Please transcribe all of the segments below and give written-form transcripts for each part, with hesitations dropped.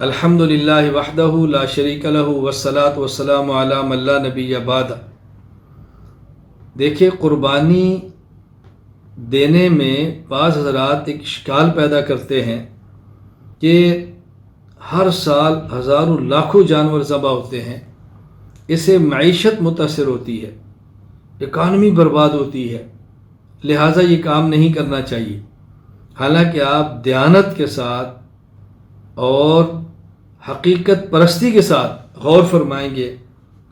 الحمدللہ وحدہ لا شریک لہ والصلاۃ والسلام علی من لا نبی بعد۔ دیکھیں، قربانی دینے میں بعض حضرات ایک اشکال پیدا کرتے ہیں کہ ہر سال ہزاروں لاکھوں جانور ذبح ہوتے ہیں، اس سے معیشت متاثر ہوتی ہے، اکانومی برباد ہوتی ہے، لہٰذا یہ کام نہیں کرنا چاہیے۔ حالانکہ آپ دیانت کے ساتھ اور حقیقت پرستی کے ساتھ غور فرمائیں گے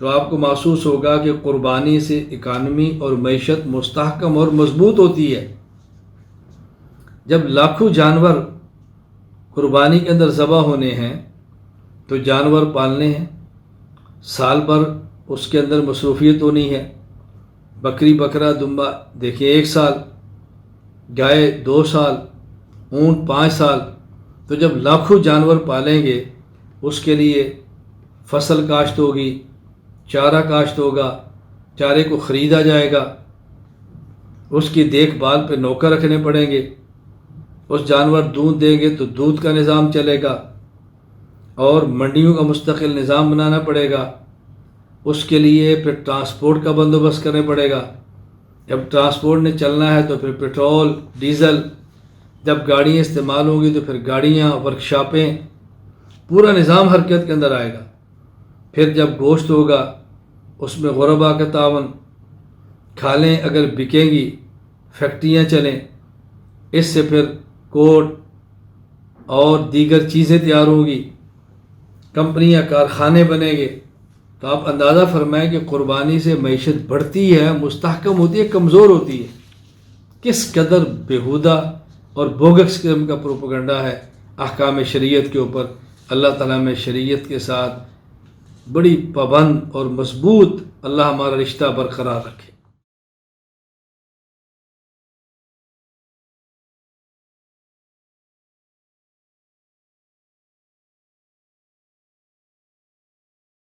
تو آپ کو محسوس ہوگا کہ قربانی سے اکانومی اور معیشت مستحکم اور مضبوط ہوتی ہے۔ جب لاکھوں جانور قربانی کے اندر ذبح ہونے ہیں تو جانور پالنے ہیں، سال بھر اس کے اندر مصروفیت ہونی ہے۔ بکری بکرا دمبا دیکھیے 1 سال، گائے 2 سال، اونٹ 5 سال۔ تو جب لاکھوں جانور پالیں گے، اس کے لیے فصل کاشت ہوگی، چارہ کاشت ہوگا، چارے کو خریدا جائے گا، اس کی دیکھ بھال پہ نوکر رکھنے پڑیں گے، اس جانور دودھ دیں گے تو دودھ کا نظام چلے گا، اور منڈیوں کا مستقل نظام بنانا پڑے گا۔ اس کے لیے پھر ٹرانسپورٹ کا بندوبست کرنا پڑے گا۔ جب ٹرانسپورٹ نے چلنا ہے تو پھر پیٹرول، ڈیزل، جب گاڑیاں استعمال ہوں گی تو پھر گاڑیاں، ورکشاپیں، پورا نظام حرکت کے اندر آئے گا۔ پھر جب گوشت ہوگا اس میں غربا کا تعاون، کھالیں اگر بکیں گی، فیکٹریاں چلیں، اس سے پھر کوٹ اور دیگر چیزیں تیار ہوں گی، کمپنیاں، کارخانے بنیں گے۔ تو آپ اندازہ فرمائیں کہ قربانی سے معیشت بڑھتی ہے، مستحکم ہوتی ہے، کمزور ہوتی ہے۔ کس قدر بیہودہ اور بوگس قسم کا پروپیگنڈا ہے احکام شریعت کے اوپر۔ اللہ تعالیٰ میں شریعت کے ساتھ بڑی پابند اور مضبوط اللہ ہمارا رشتہ برقرار رکھے۔